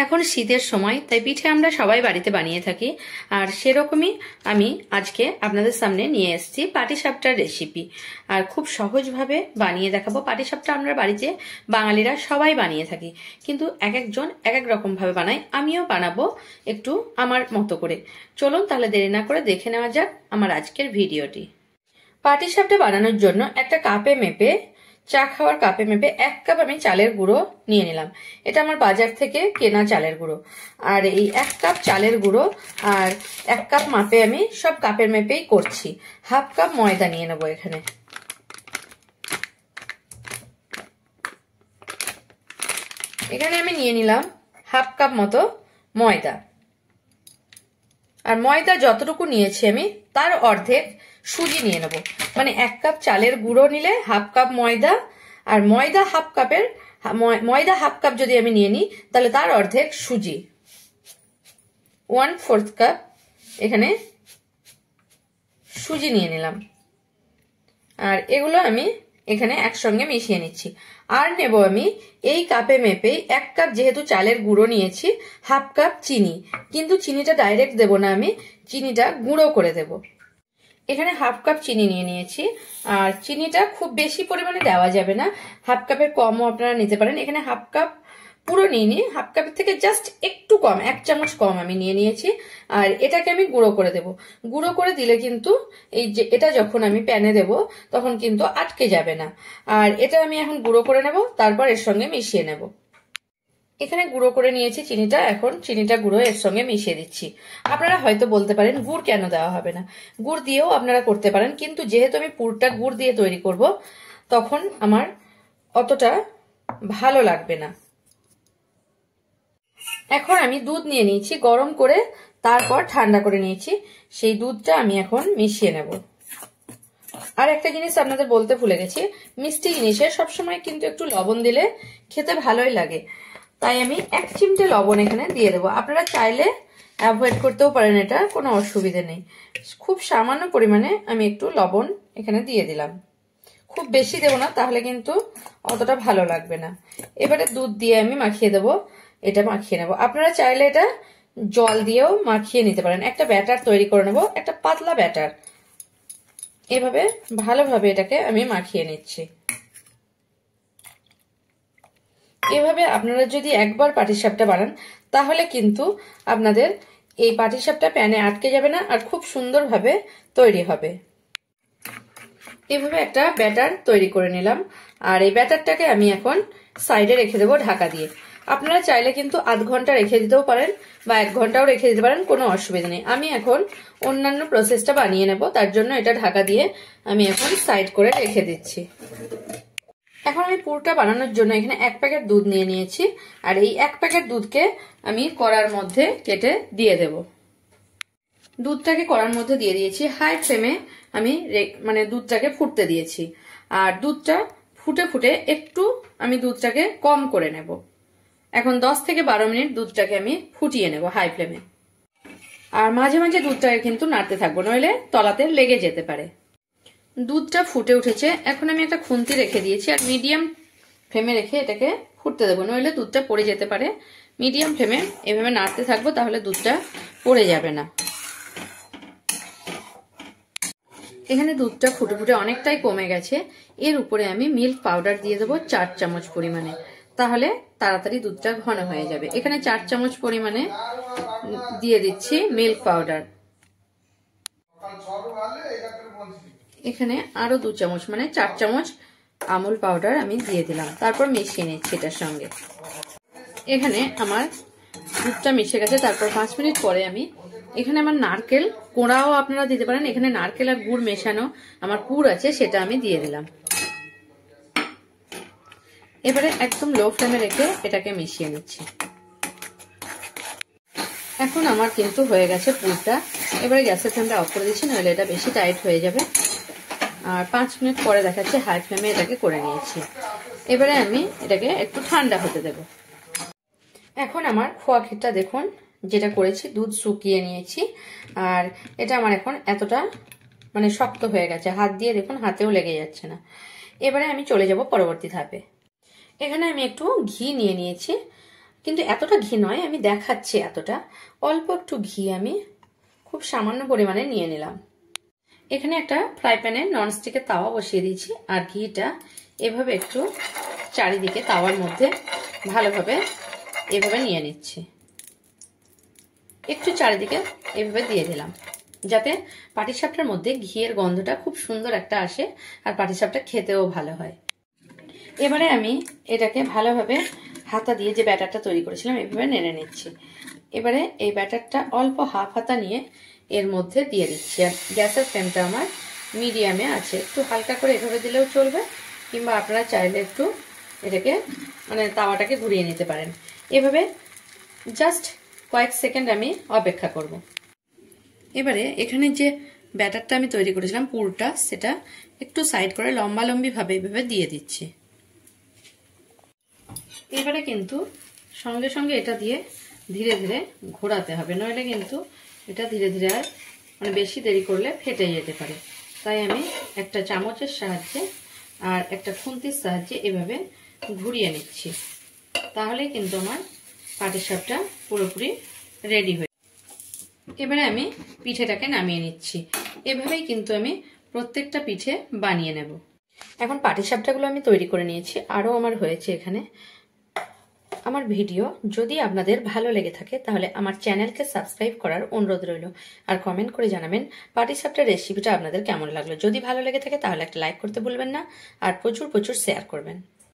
এখন শীতের সময়, তাই পিঠে আমরা সবাই বাড়িতে বানিয়ে থাকি। আর সেরকমই আমি আজকে আপনাদের সামনে নিয়ে এসেছি পাটিসাপটার রেসিপি। আর খুব সহজভাবে বানিয়ে দেখাবো। পাটিসাপটা আমরা বাড়িতে বাঙালিরা সবাই বানিয়ে থাকি, কিন্তু এক একজন এক এক রকম ভাবে বানায়। আমিও বানাবো একটু আমার মতো করে। চলুন তাহলে দেরি না করে দেখে নেওয়া যাক আমার আজকের ভিডিওটি। পাটিসাপটা বানানোর জন্য একটা কাপে মেপে, চা খাওয়ার কাপে মেপে 1 কাপ আমি চালের গুঁড়ো নিয়ে নিলাম। এটা আমার বাজার থেকে কেনা চালের গুঁড়ো। আর এই 1 কাপ চালের গুঁড়ো আর 1 কাপ মাপে আমি সব কাপের মেপেই করছি। হাফ কাপ ময়দা নিয়ে নেবো এখানে। এখানে আমি নিয়ে নিলাম হাফ কাপ মতো ময়দা। আর ময়দা যতটুকু নিয়েছি আমি তার অর্ধেক সুজি নিয়ে নেব। মানে 1 কাপ চালের গুঁড়ো নিলে হাফ কাপ ময়দা, আর ময়দা হাফ কাপ যদি আমি নিয়ে নিই তাহলে তার অর্ধেক সুজি। 1/4 কাপ এখানে সুজি নিয়ে নিলাম। আর এগুলো আমি এখানে একসঙ্গে মিশিয়ে নিচ্ছি। আর নেব আমি এই কাপে মেপে 1 কাপ যেহেতু চালের গুঁড়ো নিয়েছি, হাফ কাপ চিনি। কিন্তু চিনিটা ডাইরেক্ট দেব না, আমি চিনিটা গুঁড়ো করে দেব। এখানে হাফ কাপ চিনি নিয়ে নিয়েছি। আর চিনিটা খুব বেশি পরিমাণে দেওয়া যাবে না, হাফ কাপের কমও আপনারা নিতে পারেন। এখানে হাফ কাপ পুরো নিয়ে হাফ কাপের থেকে জাস্ট একটু কম, 1 চামচ কম আমি নিয়ে নিয়েছি। আর এটাকে আমি গুঁড়ো করে দেব। গুঁড়ো করে দিলে কিন্তু এই যে এটা যখন আমি প্যানে দেব তখন কিন্তু আটকে যাবে না। আর এটা আমি এখন গুঁড়ো করে নেব, তারপর এর সঙ্গে মিশিয়ে নেব। এখানে গুঁড়ো করে নিয়েছি চিনিটা, এখন চিনিটা গুঁড়ো এর সঙ্গে মিশিয়ে দিচ্ছি। আপনারা হয়তো বলতে পারেন গুড় কেন দেওয়া হবে না। গুড় দিয়েও আপনারা করতে পারেন, কিন্তু যেহেতু আমি পুরটা গুড় দিয়ে তৈরি করব তখন আমার অতটা ভালো লাগবে না। এখন আমি দুধ নিয়ে নিয়েছি গরম করে, তারপর ঠান্ডা করে নিয়েছি। সেই দুধটা আমি এখন মিশিয়ে নেব। আর একটা জিনিস আপনাদের বলতে ভুলে গেছি, মিষ্টি জিনিসে সবসময় কিন্তু একটু লবণ দিলে খেতে ভালোই লাগে। তাই আমি 1 চিমটে লবণ এখানে দিয়ে দেবো। আপনারা চাইলে অ্যাভয়েড করতেও পারেন, এটা কোনো অসুবিধে নেই। খুব সামান্য পরিমাণে আমি একটু লবণ এখানে দিয়ে দিলাম। খুব বেশি দেবো না, তাহলে কিন্তু অতটা ভালো লাগবে না। এবারে দুধ দিয়ে আমি মাখিয়ে দেবো। এটা মাখিয়ে নেব। আপনারা চাইলে এটা জল দিয়েও মাখিয়ে নিতে পারেন। একটা ব্যাটার তৈরি করে নেব, একটা পাতলা ব্যাটার। এভাবে ভালোভাবে এটাকে আমি মাখিয়ে নিচ্ছি। এভাবে আপনারা যদি একবার পাটিসাপটা বানান তাহলে কিন্তু আপনাদের এই পাটিসাপটা প্যানে আটকে যাবে না, আর খুব সুন্দরভাবে তৈরি হবে। এভাবে একটা ব্যাটার তৈরি করে নিলাম। আর এই ব্যাটারটাকে আমি এখন সাইডে রেখে দেবো ঢাকা দিয়ে। আপনারা চাইলে কিন্তু আধ ঘন্টা রেখে দিতেও পারেন বা 1 ঘন্টাও রেখে দিতে পারেন, কোনো অসুবিধা নেই। আমি এখন অন্যান্য প্রসেসটা বানিয়ে নেব, তার জন্য এটা ঢাকা দিয়ে আমি এখন সাইড করে রেখে দিচ্ছি। এখন আমি পুরটা বানানোর জন্য এখানে 1 প্যাকেট দুধ নিয়ে নিয়েছি। আর এই 1 প্যাকেট দুধকে আমি কড়ার মধ্যে কেটে দিয়ে দেব। দুধটাকে কড়ার মধ্যে দিয়ে দিয়েছি। হাই ফ্লেমে আমি মানে দুধটাকে ফুটতে দিয়েছি। আর দুধটা ফুটে ফুটে একটু আমি দুধটাকে কম করে নেব। এখন 10 থেকে 12 মিনিট দুধটাকে আমি ফুটিয়ে নেব হাই ফ্লেমে। আর মাঝে মাঝে দুধটাকে কিন্তু নাড়তে থাকবো, নইলে তলাতে লেগে যেতে পারে। দুধটা ফুটে উঠেছে। এখন আমি একটা খুন্তি রেখে দিয়েছি আর মিডিয়াম ফ্লেমে রেখে এটাকে ফুটতে দেবো, নইলে দুধটা পড়ে যেতে পারে। মিডিয়াম ফ্লেমে এভাবে নাড়তে থাকবো, তাহলে দুধটা পড়ে যাবে না। এখানে দুধটা ফুটে ফুটে অনেকটাই কমে গেছে। এর উপরে আমি মিল্ক পাউডার দিয়ে দেবো 4 চামচ পরিমাণে, তাহলে তাড়াতাড়ি দুধটা ঘন হয়ে যাবে। এখানে 4 চামচ পরিমাণে দিয়ে দিচ্ছি মিল্ক পাউডার। এখানে আরো 2 চামচ মানে 4 চামচ আমুল পাউডার আমি দিয়ে দিলাম। তারপর মিশিয়ে নিচ্ছি এটার সঙ্গে। এখানে আমার দুধটা মিশে গেছে। তারপর 5 মিনিট পরে আমি এখানে আমার নারকেল কোড়াও আপনারা দিতে পারেন। এখানে নারকেল আর গুড় মেশানো আমার পুর আছে, সেটা আমি দিয়ে দিলাম। এবারে একদম লো ফ্লেমে রেখে এটাকে মিশিয়ে নিচ্ছি। এখন আমার কিন্তু হয়ে গেছে পুরটা। এবারে গ্যাসের ফ্লেমটা অফ করে দিচ্ছি, নইলে এটা বেশি টাইট হয়ে যাবে। আর 5 মিনিট পরে দেখাচ্ছে হাই ফ্লেমে এটাকে করে নিয়েছি। এবারে আমি এটাকে একটু ঠান্ডা হতে দেব। এখন আমার খোয়া ক্ষীরটা দেখুন, যেটা করেছি দুধ শুকিয়ে নিয়েছি। আর এটা আমার এখন এতটা মানে শক্ত হয়ে গেছে, হাত দিয়ে দেখুন হাতেও লেগে যাচ্ছে না। এবারে আমি চলে যাব পরবর্তী ধাপে। এখানে আমি একটু ঘি নিয়ে নিয়েছি। কিন্তু এতটা ঘি নয়, আমি দেখাচ্ছি এতটা, অল্প একটু ঘি আমি খুব সামান্য পরিমাণে নিয়ে নিলাম। এখানে একটা ফ্রাই প্যানে ননস্টিকের তাওয়া বসিয়ে দিয়েছি, আর ঘিটা এভাবে একটু চারিদিকে তাওয়ার মধ্যে ভালোভাবে এভাবে নিয়ে নিচ্ছি। একটু চারিদিকে এভাবে দিয়ে দিলাম, যাতে পাটিসাপটার মধ্যে ঘিয়ের গন্ধটা খুব সুন্দর একটা আসে আর পাটিসাপটা খেতেও ভালো হয়। এবারে আমি এটাকে ভালোভাবে হাতা দিয়ে যে ব্যাটারটা তৈরি করেছিলাম এভাবে নেড়ে নিচ্ছি। এবারে এই ব্যাটারটা অল্প হাফ হাতা নিয়ে এর মধ্যে দিয়ে দিচ্ছি, আর গ্যাসের ফ্লেমটা আমার মিডিয়ামে আছে। একটু হালকা করে এভাবে দিলেও চলবে, কিংবা আপনারা চাইলে একটু এটাকে মানে তাওয়াটাকে ঘুরিয়ে নিতে পারেন। এভাবে জাস্ট কয়েক সেকেন্ড আমি অপেক্ষা করব। এবারে এখানে যে ব্যাটারটা আমি তৈরি করেছিলাম পুরটা, সেটা একটু সাইড করে লম্বালম্বি ভাবে এভাবে দিয়ে দিচ্ছি। এবারে কিন্তু সঙ্গে সঙ্গে এটা দিয়ে ধীরে ধীরে ঘোরাতে হবে, নইলে কিন্তু এটা ধীরে ধীরে আর মানে বেশি দেরি করলে ফেটে যেতে পারে। তাই আমি একটা চামচের সাহায্যে আর একটা খুন্তির সাহায্যে এভাবে ঘুরিয়ে নিচ্ছি, তাহলে কিন্তু আমার পাটিসাপটা পুরোপুরি রেডি হয়ে। এবারে আমি পিঠেটাকে নামিয়ে নিচ্ছি। এভাবেই কিন্তু আমি প্রত্যেকটা পিঠে বানিয়ে নেব। এখন পাটিসাপটাগুলো আমি তৈরি করে নিয়েছি, আরও আমার হয়েছে এখানে। আমার ভিডিও যদি আপনাদের ভালো লেগে থাকে তাহলে আমার চ্যানেলকে সাবস্ক্রাইব করার অনুরোধ রইল, আর কমেন্ট করে জানাবেন পাটিসাপটার রেসিপিটা আপনাদের কেমন লাগলো। যদি ভালো লেগে থাকে তাহলে একটা লাইক করতে ভুলবেন না, আর প্রচুর প্রচুর শেয়ার করবেন।